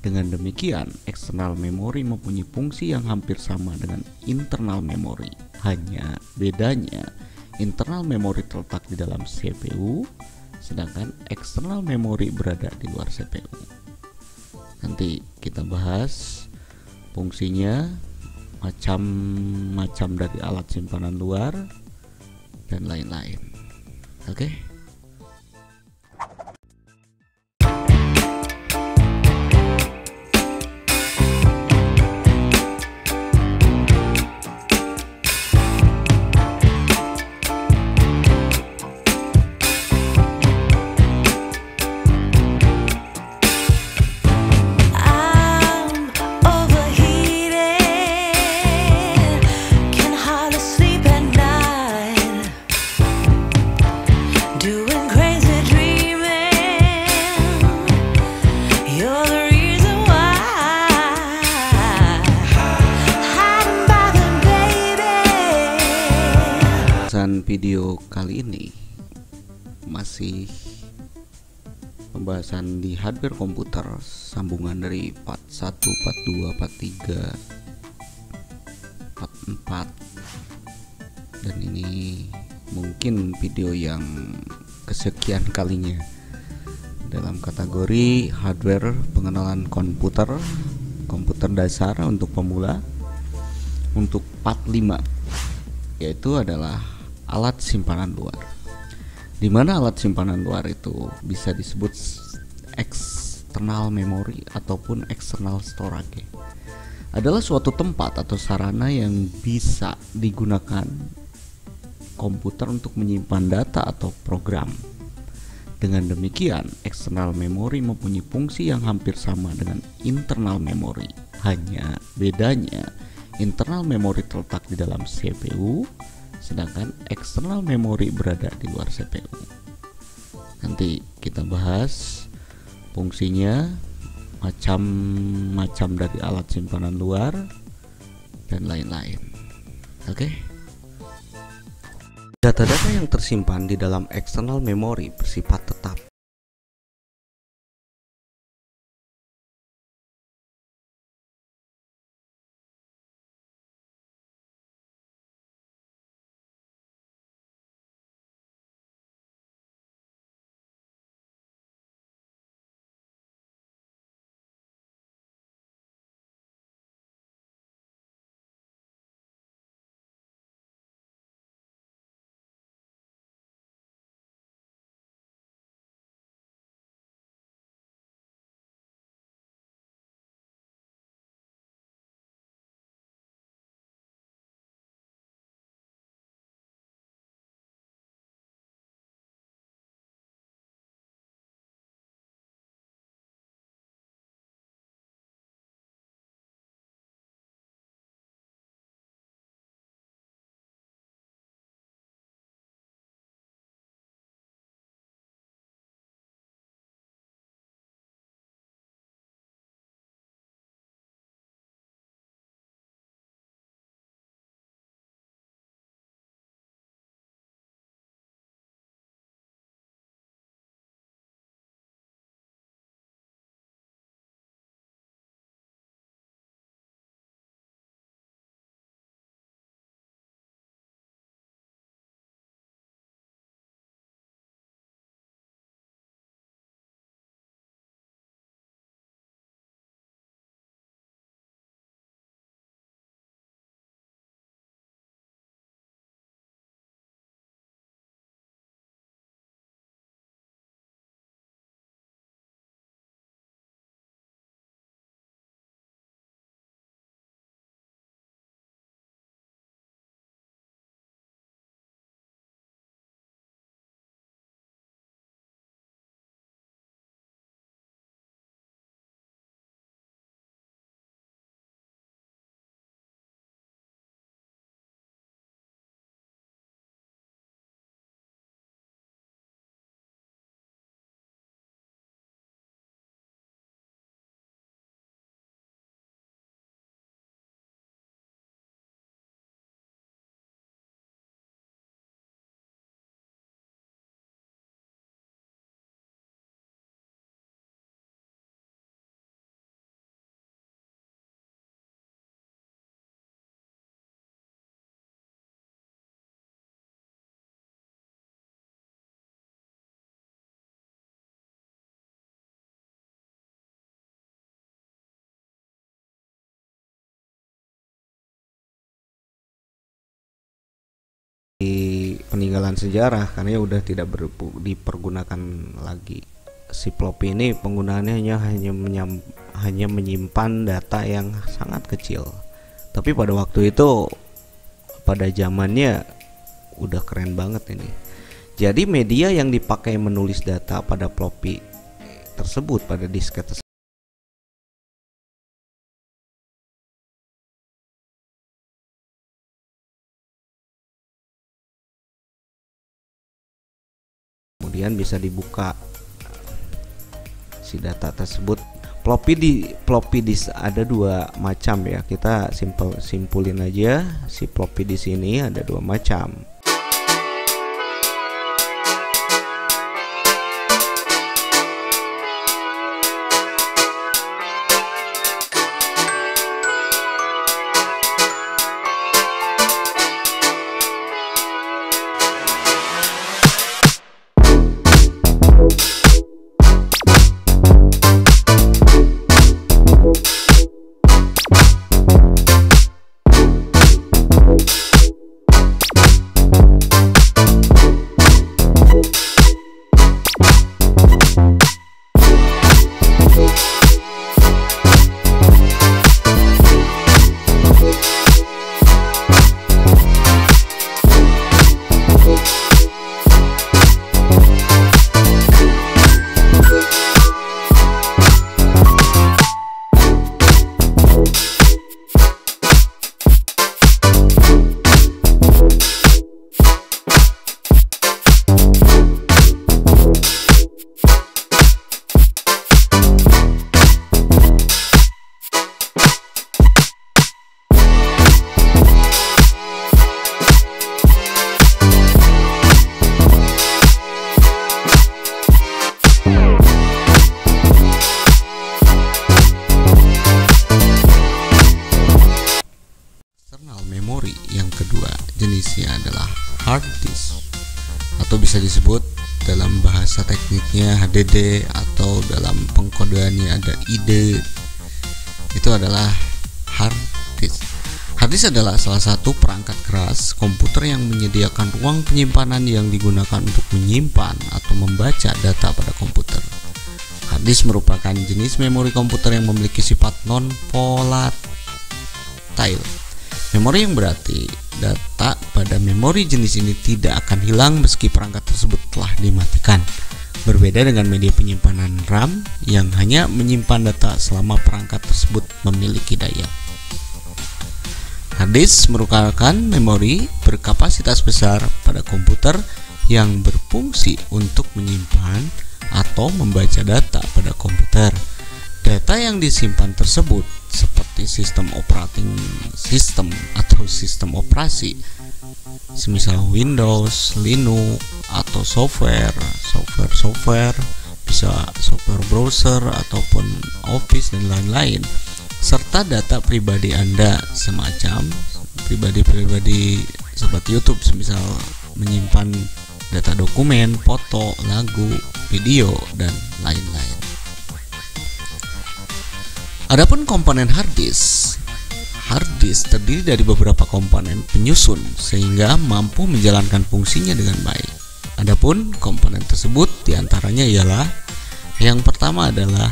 Dengan demikian, eksternal memori mempunyai fungsi yang hampir sama dengan internal memori. Hanya bedanya, internal memori terletak di dalam CPU, sedangkan eksternal memori berada di luar CPU. Nanti kita bahas fungsinya, macam-macam dari alat simpanan luar, dan lain-lain. Oke? Video kali ini masih pembahasan di hardware komputer, sambungan dari part 1, part 2, part 3, part 4, dan ini mungkin video yang kesekian kalinya dalam kategori hardware pengenalan komputer dasar untuk pemula, untuk part 5, yaitu adalah alat simpanan luar. Di mana alat simpanan luar itu bisa disebut external memory ataupun external storage. Adalah suatu tempat atau sarana yang bisa digunakan komputer untuk menyimpan data atau program. Dengan demikian, external memory mempunyai fungsi yang hampir sama dengan internal memory. Hanya bedanya, internal memory terletak di dalam CPU, sedangkan eksternal memori berada di luar CPU. Nanti kita bahas fungsinya, macam-macam dari alat simpanan luar, dan lain-lain. Oke? Data-data yang tersimpan di dalam eksternal memori bersifat tetap. ketinggalan sejarah karena udah tidak dipergunakan lagi. Si floppy ini penggunaannya hanya menyimpan data yang sangat kecil. Tapi pada waktu itu, pada zamannya udah keren banget ini. Jadi media yang dipakai menulis data pada floppy tersebut, pada disket tersebut, kemudian bisa dibuka si data tersebut. Floppy disk ada dua macam ya. Kita simpulin aja, si floppy disk ini ada dua macam. Memori yang kedua jenisnya adalah hard disk, atau bisa disebut dalam bahasa tekniknya HDD, atau dalam pengkodeannya ada ID. Itu adalah hard disk. Hard disk adalah salah satu perangkat keras komputer yang menyediakan ruang penyimpanan yang digunakan untuk menyimpan atau membaca data pada komputer. Hard disk merupakan jenis memori komputer yang memiliki sifat non-volatile. Memori yang berarti data pada memori jenis ini tidak akan hilang meski perangkat tersebut telah dimatikan. Berbeda dengan media penyimpanan RAM yang hanya menyimpan data selama perangkat tersebut memiliki daya. Hard disk merupakan memori berkapasitas besar pada komputer yang berfungsi untuk menyimpan atau membaca data pada komputer. Data yang disimpan tersebut seperti sistem operating system atau sistem operasi, semisal Windows, Linux, atau software, bisa software browser ataupun Office dan lain-lain, serta data pribadi Anda, semacam pribadi seperti YouTube, semisal menyimpan data dokumen, foto, lagu, video, dan lain-lain. Adapun komponen hard disk terdiri dari beberapa komponen penyusun sehingga mampu menjalankan fungsinya dengan baik. Adapun komponen tersebut diantaranya ialah yang pertama adalah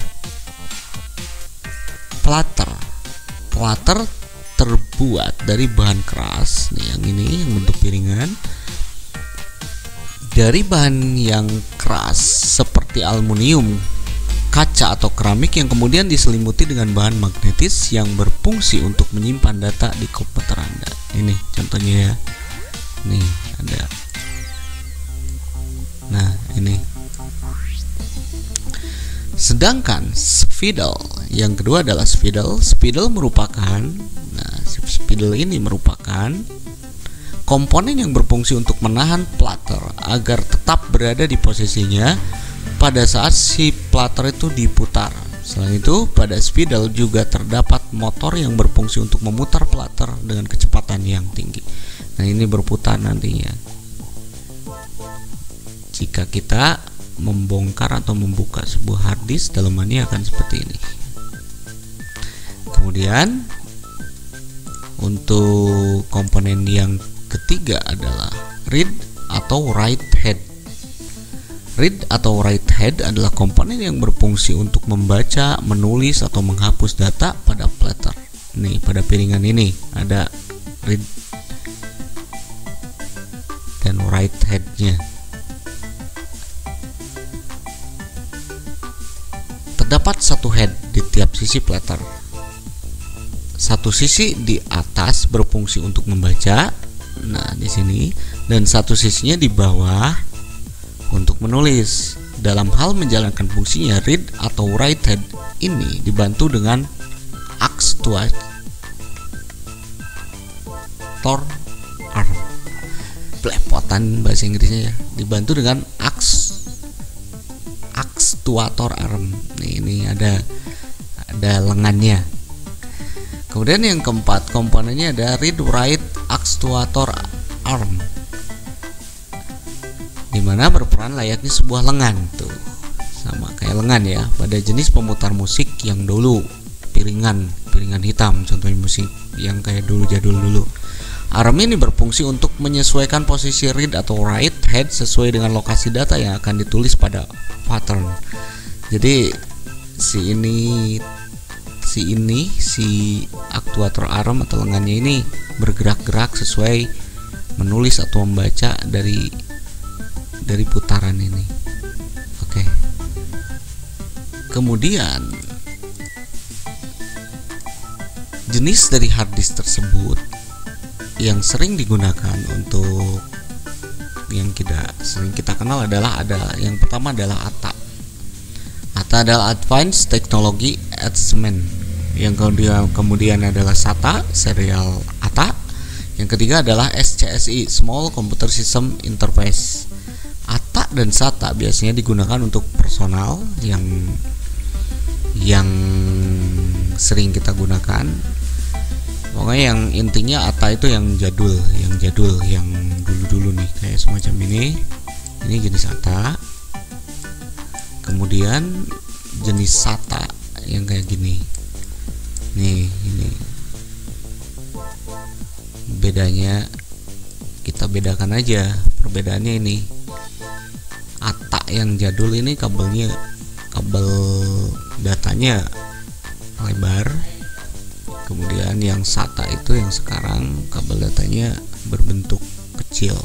platter. Platter terbuat dari bahan keras, nih yang ini yang bentuk piringan, dari bahan yang keras seperti aluminium, kaca atau keramik yang kemudian diselimuti dengan bahan magnetis yang berfungsi untuk menyimpan data di komputer Anda. Ini contohnya ya. Nih ada. Nah, ini. Sedangkan spidol, yang kedua adalah spidol. Spidol merupakan, spidol ini merupakan komponen yang berfungsi untuk menahan platter agar tetap berada di posisinya pada saat si platter itu diputar. Selain itu, pada spidol juga terdapat motor yang berfungsi untuk memutar platter dengan kecepatan yang tinggi. Nah, ini berputar nantinya. Jika kita membongkar atau membuka sebuah hard disk, dalamannya akan seperti ini. Kemudian untuk komponen yang ketiga adalah read atau write head. Read atau write head adalah komponen yang berfungsi untuk membaca, menulis, atau menghapus data pada platter. Nih, pada piringan ini ada read dan write head-nya. Terdapat satu head di tiap sisi platter. Satu sisi di atas berfungsi untuk membaca, nah di sini, dan satu sisinya di bawah untuk menulis. Dalam hal menjalankan fungsinya, read atau write head ini dibantu dengan actuator arm. Belepotan bahasa Inggrisnya ya. Dibantu dengan actuator arm. Ini ada lengannya. Kemudian yang keempat, komponennya ada read write actuator arm, dimana berperan layaknya sebuah lengan tuh, sama kayak lengan ya pada jenis pemutar musik yang dulu, piringan hitam, contohnya musik yang kayak dulu jadul dulu. Arm ini berfungsi untuk menyesuaikan posisi read atau write head sesuai dengan lokasi data yang akan ditulis pada pattern. Jadi si actuator arm atau lengannya ini bergerak-gerak sesuai menulis atau membaca dari putaran ini. Oke. Kemudian jenis dari hard disk tersebut yang sering digunakan untuk yang sering kita kenal adalah yang pertama adalah ATA. ATA adalah Advanced Technology Attachment. Yang kemudian adalah SATA, serial ATA. Yang ketiga adalah SCSI, Small Computer System Interface. ATA dan SATA biasanya digunakan untuk personal yang sering kita gunakan. Pokoknya yang intinya ATA itu yang jadul, yang dulu nih, kayak semacam ini. Ini jenis ATA. Kemudian jenis SATA yang kayak gini. Nih, ini bedanya kita bedakan aja. Perbedaannya ini, ATA yang jadul ini kabel datanya lebar. Kemudian yang SATA itu yang sekarang kabel datanya berbentuk kecil,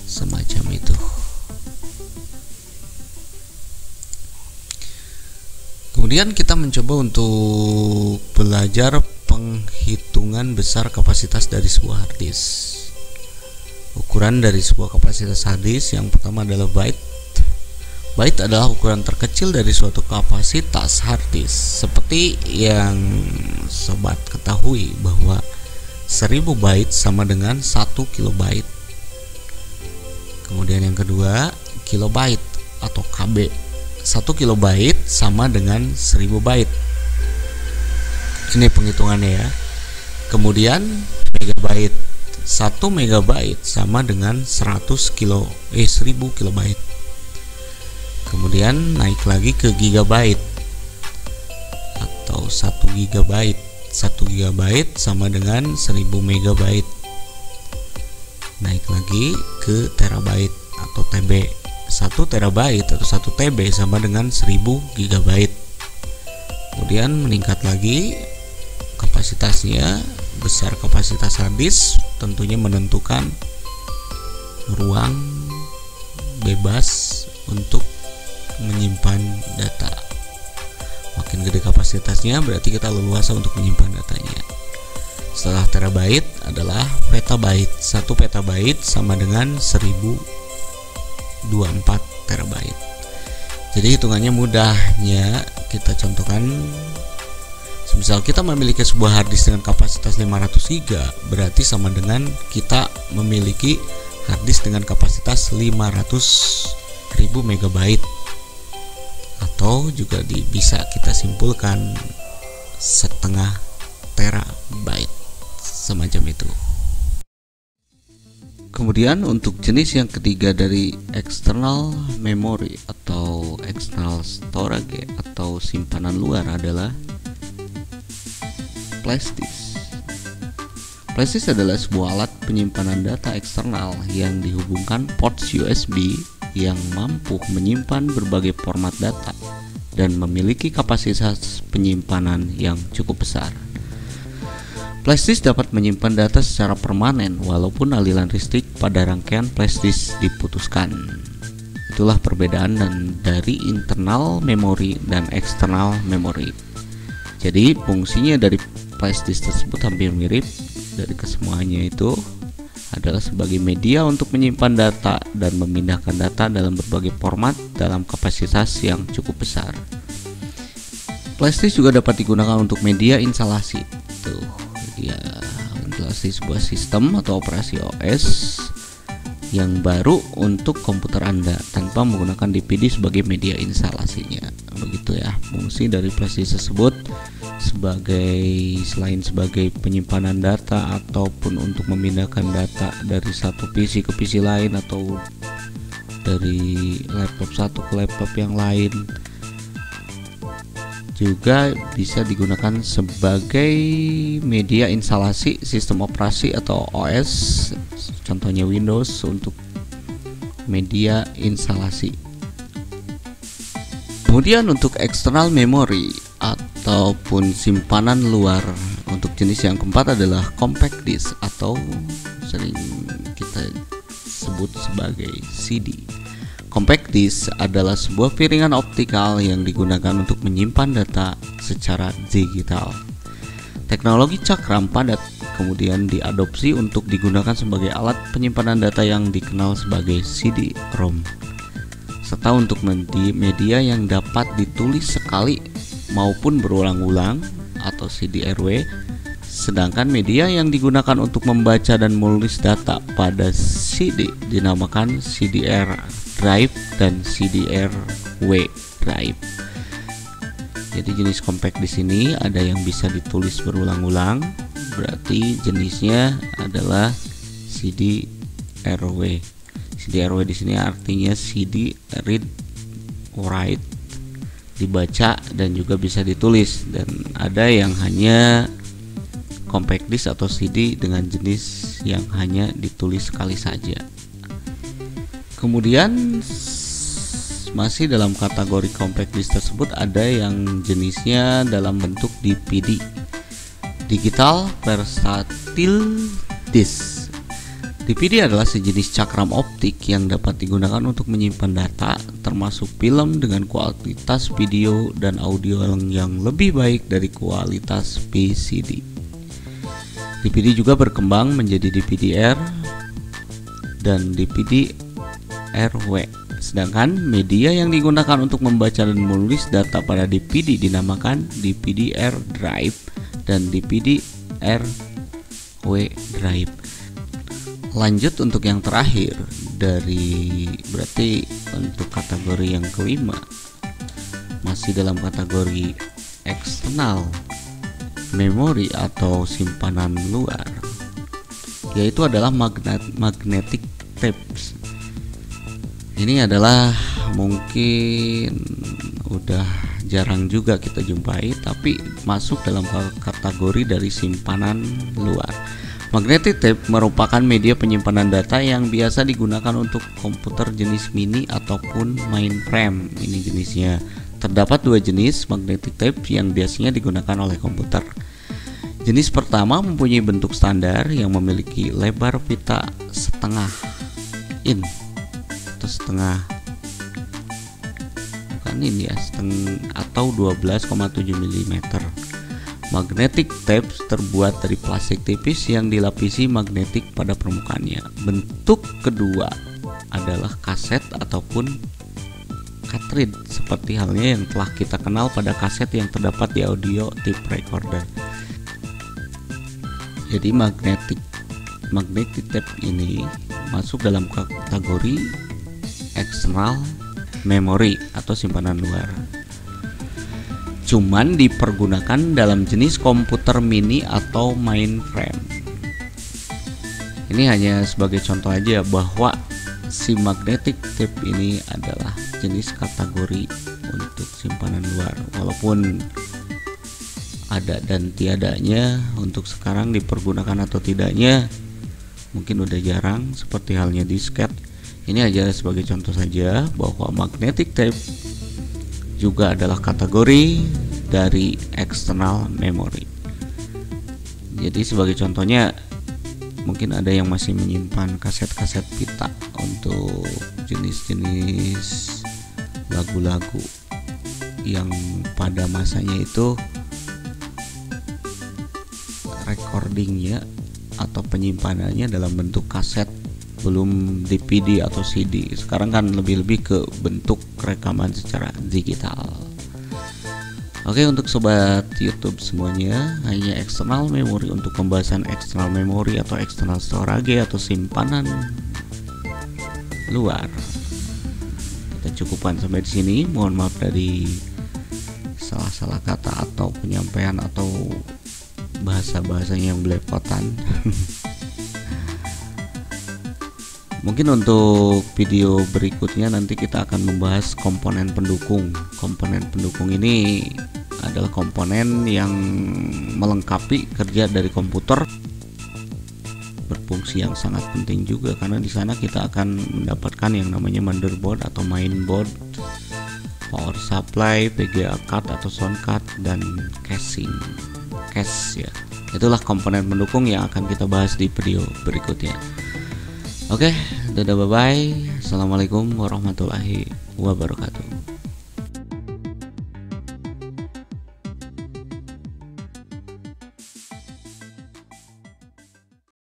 semacam itu. Kemudian kita mencoba untuk belajar penghitungan besar kapasitas dari sebuah hard disk. Ukuran dari sebuah kapasitas hard disk yang pertama adalah byte. Byte adalah ukuran terkecil dari suatu kapasitas hard disk. Seperti yang sobat ketahui bahwa 1000 byte sama dengan 1 kilobyte. Kemudian yang kedua, kilobyte atau KB. 1 kilobyte sama dengan 1000 byte. Ini penghitungannya ya. Kemudian megabyte. 1 megabyte sama dengan 1000 kilobyte. Kemudian naik lagi ke gigabyte atau 1 gigabyte. 1 gigabyte sama dengan 1000 megabyte. Naik lagi ke terabyte atau TB. 1 terabyte atau 1 TB sama dengan 1000 gigabyte. Kemudian meningkat lagi kapasitasnya. Besar kapasitas hard disk tentunya menentukan ruang bebas untuk menyimpan data. Makin gede kapasitasnya berarti kita leluasa untuk menyimpan datanya. Setelah terabyte adalah petabyte. 1 petabyte sama dengan 1024 terabyte. Jadi hitungannya mudahnya kita contohkan, misal kita memiliki sebuah hard disk dengan kapasitas 500 GB, berarti sama dengan kita memiliki hard disk dengan kapasitas 500.000 MB, atau juga bisa kita simpulkan setengah terabyte, semacam itu. Kemudian untuk jenis yang ketiga dari external memory atau external storage atau simpanan luar adalah flash disk. Flash disk adalah sebuah alat penyimpanan data eksternal yang dihubungkan ports USB yang mampu menyimpan berbagai format data dan memiliki kapasitas penyimpanan yang cukup besar. Flash disk dapat menyimpan data secara permanen walaupun aliran listrik pada rangkaian flash disk diputuskan. Itulah perbedaan dari internal memori dan eksternal memori. Jadi fungsinya dari flash disk tersebut hampir mirip. Dari kesemuanya itu adalah sebagai media untuk menyimpan data dan memindahkan data dalam berbagai format dalam kapasitas yang cukup besar. Flash disk juga dapat digunakan untuk media instalasi. Ya, instalasi sebuah sistem atau operasi OS yang baru untuk komputer Anda tanpa menggunakan DVD sebagai media instalasinya. Begitu ya fungsi dari flash disk tersebut, selain sebagai penyimpanan data ataupun untuk memindahkan data dari satu PC ke PC lain atau dari laptop satu ke laptop yang lain, juga bisa digunakan sebagai media instalasi sistem operasi atau OS, contohnya Windows, untuk media instalasi. Kemudian untuk external memory ataupun simpanan luar, untuk jenis yang keempat adalah compact disk atau sering kita sebut sebagai CD. Compact disk adalah sebuah piringan optikal yang digunakan untuk menyimpan data secara digital. Teknologi cakram padat kemudian diadopsi untuk digunakan sebagai alat penyimpanan data yang dikenal sebagai CD-ROM, serta untuk media yang dapat ditulis sekali maupun berulang-ulang atau CD-RW. Sedangkan media yang digunakan untuk membaca dan menulis data pada CD dinamakan CDR drive dan CDRW drive. Jadi jenis compact di sini ada yang bisa ditulis berulang-ulang, berarti jenisnya adalah CDRW. CDRW di sini artinya CD read write, dibaca dan juga bisa ditulis. Dan ada yang hanya compact disk atau CD dengan jenis yang hanya ditulis sekali saja. Kemudian masih dalam kategori compact disk tersebut ada yang jenisnya dalam bentuk DVD, Digital Versatile Disk. DVD adalah sejenis cakram optik yang dapat digunakan untuk menyimpan data, termasuk film dengan kualitas video dan audio yang lebih baik dari kualitas VCD. DVD juga berkembang menjadi DVD-R dan DVD-RW. Sedangkan media yang digunakan untuk membaca dan menulis data pada DVD dinamakan DVD-R drive dan DVD-RW drive. Lanjut untuk yang terakhir berarti untuk kategori yang kelima, masih dalam kategori eksternal memori atau simpanan luar, yaitu adalah magnetic tapes. Ini adalah mungkin udah jarang juga kita jumpai, tapi masuk dalam kategori dari simpanan luar. Magnetic tape merupakan media penyimpanan data yang biasa digunakan untuk komputer jenis mini ataupun mainframe. Ini jenisnya. Terdapat dua jenis magnetic tape yang biasanya digunakan oleh komputer. Jenis pertama mempunyai bentuk standar yang memiliki lebar pita setengah in atau setengah atau 12,7 mm. Magnetic tape terbuat dari plastik tipis yang dilapisi magnetik pada permukaannya. Bentuk kedua adalah kaset ataupun cartridge, seperti halnya yang telah kita kenal pada kaset yang terdapat di audio tape recorder. Jadi magnetic tape ini masuk dalam kategori external memory atau simpanan luar. Cuman dipergunakan dalam jenis komputer mini atau mainframe. Ini hanya sebagai contoh aja bahwa si magnetic tape ini adalah jenis kategori untuk simpanan luar, walaupun ada dan tiadanya untuk sekarang dipergunakan atau tidaknya mungkin udah jarang, seperti halnya disket. Ini aja sebagai contoh saja bahwa magnetic tape juga adalah kategori dari external memory. Jadi sebagai contohnya, mungkin ada yang masih menyimpan kaset-kaset pita untuk jenis-jenis lagu-lagu yang pada masanya itu recordingnya atau penyimpanannya dalam bentuk kaset, belum DVD atau CD. Sekarang kan lebih-lebih ke bentuk rekaman secara digital. Oke, untuk sobat YouTube semuanya, hanya external memory untuk pembahasan external memory atau external storage atau simpanan luar. Kita cukupkan sampai di sini. Mohon maaf dari salah-salah kata atau penyampaian atau bahasa-bahasanya yang belepotan. Mungkin untuk video berikutnya nanti kita akan membahas komponen pendukung. Komponen pendukung ini adalah komponen yang melengkapi kerja dari komputer, berfungsi yang sangat penting juga karena di sana kita akan mendapatkan yang namanya motherboard atau mainboard, power supply, VGA card atau sound card, dan cache ya. Itulah komponen pendukung yang akan kita bahas di video berikutnya. Oke, dadah, bye bye. Assalamualaikum warahmatullahi wabarakatuh.